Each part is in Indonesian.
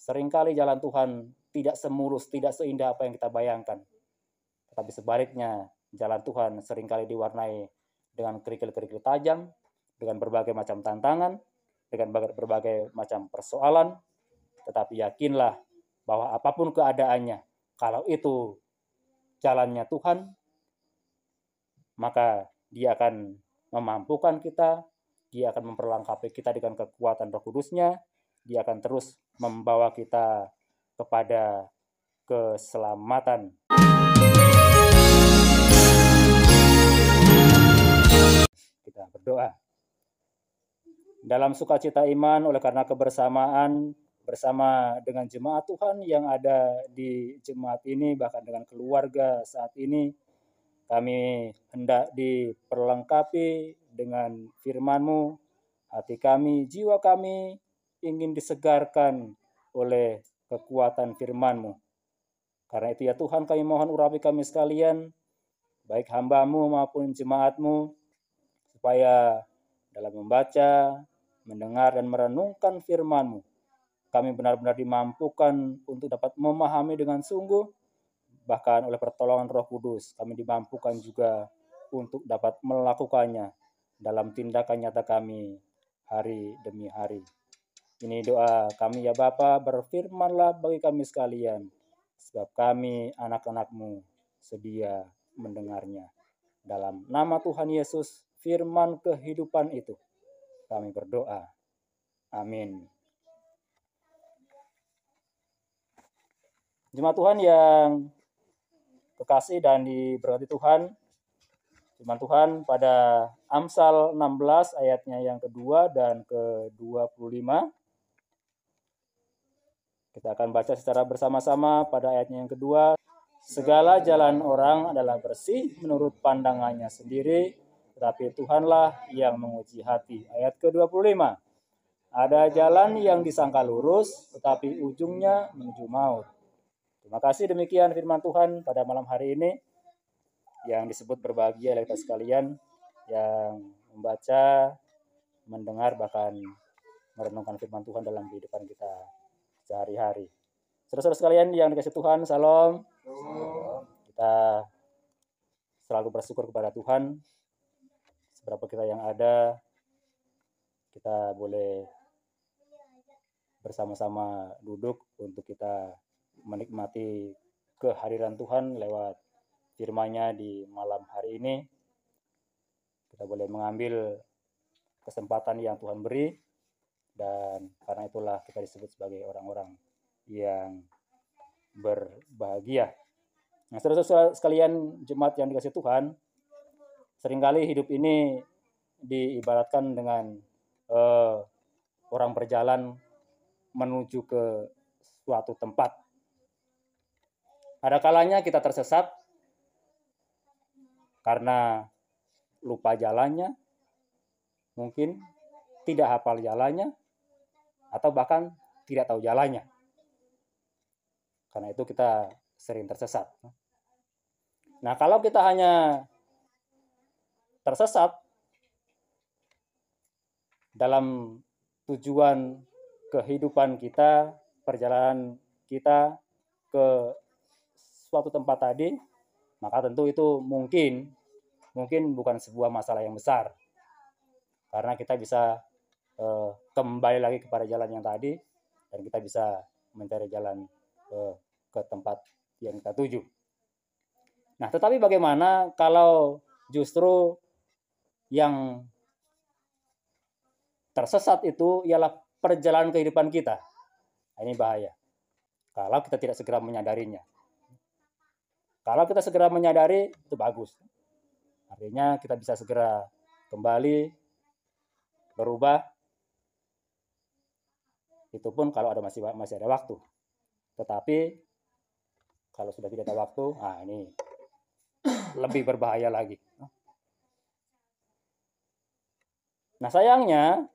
Seringkali jalan Tuhan tidak semulus, tidak seindah apa yang kita bayangkan. Tetapi sebaliknya, jalan Tuhan seringkali diwarnai dengan kerikil-kerikil tajam, dengan berbagai macam tantangan, dengan berbagai macam persoalan. Tetapi yakinlah bahwa apapun keadaannya, kalau itu jalannya Tuhan, maka Dia akan memampukan kita, Dia akan memperlengkapi kita dengan kekuatan Roh Kudus-Nya, Dia akan terus membawa kita kepada keselamatan. Kita berdoa. Dalam sukacita iman, oleh karena kebersamaan bersama dengan jemaat Tuhan yang ada di jemaat ini, bahkan dengan keluarga saat ini, kami hendak diperlengkapi dengan firman-Mu. Hati kami, jiwa kami ingin disegarkan oleh kekuatan firman-Mu. Karena itu ya Tuhan, kami mohon urapi kami sekalian, baik hamba-Mu maupun jemaat-Mu, supaya dalam membaca, mendengar, dan merenungkan firman-Mu, kami benar-benar dimampukan untuk dapat memahami dengan sungguh, bahkan oleh pertolongan Roh Kudus, kami dimampukan juga untuk dapat melakukannya dalam tindakan nyata kami hari demi hari. Ini doa kami ya Bapa, berfirmanlah bagi kami sekalian, sebab kami anak-anak-Mu sedia mendengarnya. Dalam nama Tuhan Yesus, firman kehidupan itu, kami berdoa. Amin. Jemaat Tuhan yang kekasih dan diberkati Tuhan, firman Tuhan pada Amsal 16 ayatnya yang kedua dan ke-25. Kita akan baca secara bersama-sama pada ayatnya yang kedua. Segala jalan orang adalah bersih menurut pandangannya sendiri, tetapi Tuhanlah yang menguji hati. Ayat ke-25. Ada jalan yang disangka lurus, tetapi ujungnya menuju maut. Terima kasih, demikian firman Tuhan pada malam hari ini yang disebut berbahagia oleh kita sekalian yang membaca, mendengar, bahkan merenungkan firman Tuhan dalam kehidupan kita sehari-hari. Saudara-saudara sekalian yang dikasihi Tuhan, salam. Kita selalu bersyukur kepada Tuhan. Seberapa kita yang ada, kita boleh bersama-sama duduk untuk kita menikmati kehadiran Tuhan lewat firman-Nya di malam hari ini. Kita boleh mengambil kesempatan yang Tuhan beri, dan karena itulah kita disebut sebagai orang-orang yang berbahagia. Nah, saudara-saudara sekalian jemaat yang dikasihi Tuhan, seringkali hidup ini diibaratkan dengan orang berjalan menuju ke suatu tempat. Ada kalanya kita tersesat karena lupa jalannya, mungkin tidak hafal jalannya, atau bahkan tidak tahu jalannya. Karena itu kita sering tersesat. Nah, kalau kita hanya tersesat dalam tujuan kehidupan kita, perjalanan kita ke suatu tempat tadi, maka tentu itu mungkin bukan sebuah masalah yang besar. Karena kita bisa kembali lagi kepada jalan yang tadi, dan kita bisa mencari jalan ke tempat yang kita tuju. Nah, tetapi bagaimana kalau justru yang tersesat itu ialah perjalanan kehidupan kita? Nah, ini bahaya kalau kita tidak segera menyadarinya. Kalau kita segera menyadari, itu bagus. Artinya kita bisa segera kembali, berubah. Itu pun kalau masih ada waktu. Tetapi kalau sudah tidak ada waktu, ini lebih berbahaya lagi. Nah, sayangnya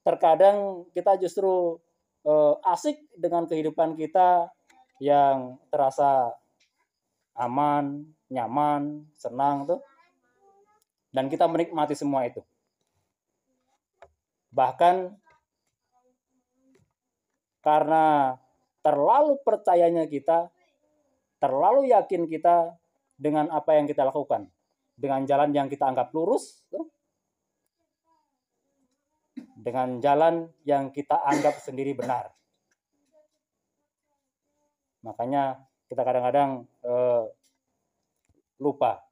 terkadang kita justru asik dengan kehidupan kita yang terasa aman, nyaman, senang tuh. Dan kita menikmati semua itu. Bahkan karena terlalu percayanya kita, terlalu yakin kita dengan apa yang kita lakukan, dengan jalan yang kita anggap lurus, dengan jalan yang kita anggap sendiri benar. Makanya kita kadang-kadang lupa.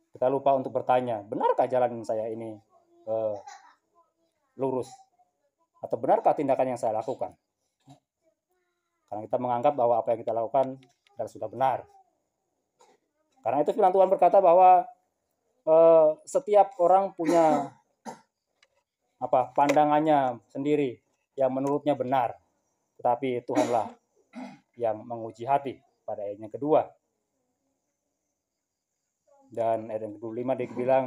Kita lupa untuk bertanya, benarkah jalan saya ini lurus? Atau benarkah tindakan yang saya lakukan? Karena kita menganggap bahwa apa yang kita lakukan adalah sudah benar. Karena itu firman Tuhan berkata bahwa setiap orang punya pandangannya sendiri yang menurutnya benar. Tetapi Tuhanlah yang menguji hati, pada ayat yang kedua. Dan ayat yang ke-25 dia bilang,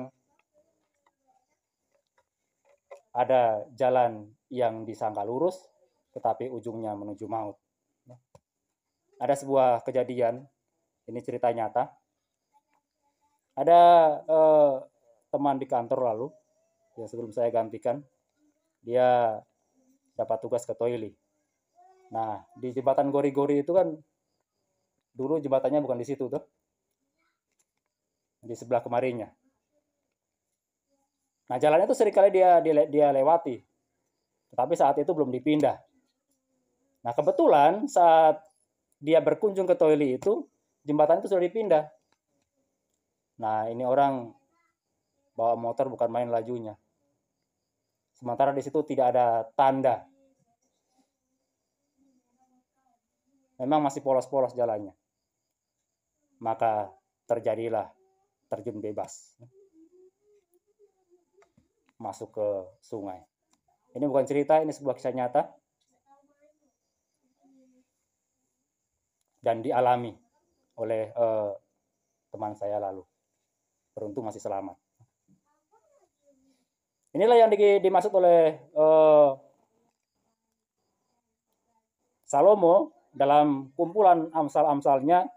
ada jalan yang disangka lurus, tetapi ujungnya menuju maut. Ada sebuah kejadian, ini cerita nyata. Ada teman di kantor lalu, yang sebelum saya gantikan, dia dapat tugas ke toilet. Nah, di jembatan Gori-Gori itu kan, dulu jembatannya bukan di situ tuh, di sebelah kemarinya. Nah, jalan itu seringkali dia lewati, tetapi saat itu belum dipindah. Nah, kebetulan saat dia berkunjung ke toilet itu, jembatan itu sudah dipindah. Nah, ini orang bawa motor bukan main lajunya. Sementara di situ tidak ada tanda. Memang masih polos-polos jalannya. Maka terjadilah terjun bebas. Masuk ke sungai. Ini bukan cerita, ini sebuah kisah nyata. Dan dialami oleh teman saya lalu. Beruntung masih selamat. Inilah yang dimaksud oleh Salomo dalam kumpulan Amsal-Amsalnya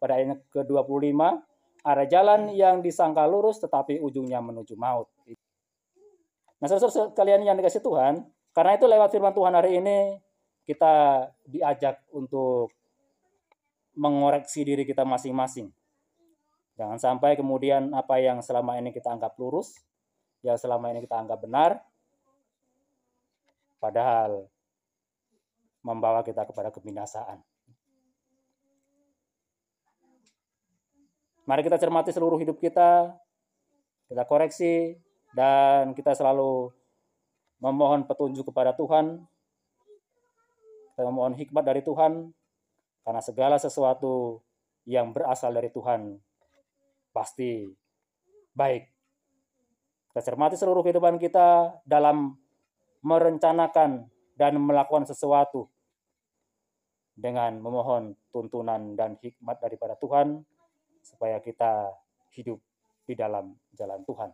pada ayat ke-25, ada jalan yang disangka lurus tetapi ujungnya menuju maut. Nah, saudara-saudara sekalian yang dikasih Tuhan, karena itu lewat firman Tuhan hari ini kita diajak untuk mengoreksi diri kita masing-masing. Jangan sampai kemudian apa yang selama ini kita anggap lurus, yang selama ini kita anggap benar, padahal membawa kita kepada kebinasaan. Mari kita cermati seluruh hidup kita koreksi, dan kita selalu memohon petunjuk kepada Tuhan. Kita memohon hikmat dari Tuhan, karena segala sesuatu yang berasal dari Tuhan pasti baik. Kita cermati seluruh kehidupan kita dalam merencanakan dan melakukan sesuatu dengan memohon tuntunan dan hikmat daripada Tuhan, supaya kita hidup di dalam jalan Tuhan.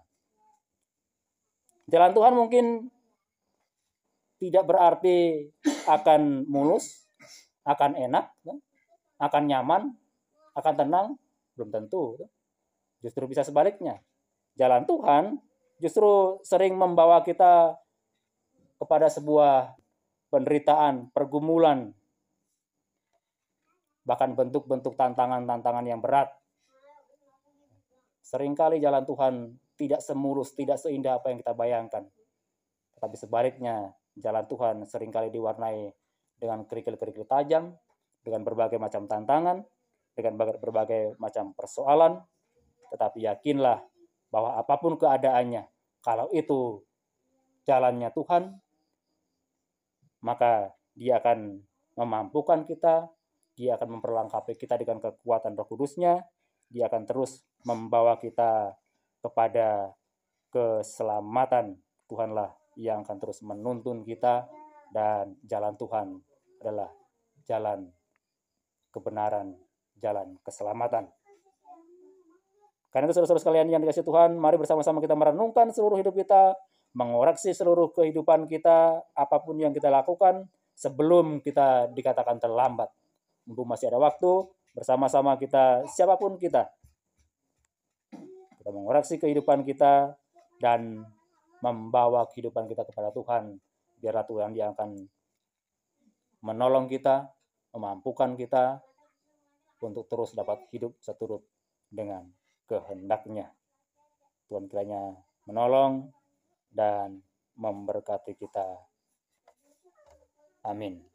Jalan Tuhan mungkin tidak berarti akan mulus, akan enak, akan nyaman, akan tenang, belum tentu. Justru bisa sebaliknya. Jalan Tuhan justru sering membawa kita kepada sebuah penderitaan, pergumulan, bahkan bentuk-bentuk tantangan-tantangan yang berat. Seringkali jalan Tuhan tidak semulus, tidak seindah apa yang kita bayangkan. Tetapi sebaliknya, jalan Tuhan seringkali diwarnai dengan kerikil-kerikil tajam, dengan berbagai macam tantangan, dengan berbagai macam persoalan. Tetapi yakinlah bahwa apapun keadaannya, kalau itu jalannya Tuhan, maka Dia akan memampukan kita, Dia akan memperlengkapi kita dengan kekuatan Roh Kudus-Nya, Dia akan terus membawa kita kepada keselamatan. Tuhanlah yang akan terus menuntun kita, dan jalan Tuhan adalah jalan kebenaran, jalan keselamatan. Karena itu saudara-saudara sekalian yang dikasihi Tuhan, mari bersama-sama kita merenungkan seluruh hidup kita, mengoreksi seluruh kehidupan kita, apapun yang kita lakukan sebelum kita dikatakan terlambat. Mumpung masih ada waktu, bersama-sama kita, siapapun kita mengoreksi kehidupan kita dan membawa kehidupan kita kepada Tuhan. Biarlah Tuhan yang akan menolong kita, memampukan kita untuk terus dapat hidup seturut dengan kehendaknya. Tuhan kiranya menolong dan memberkati kita. Amin.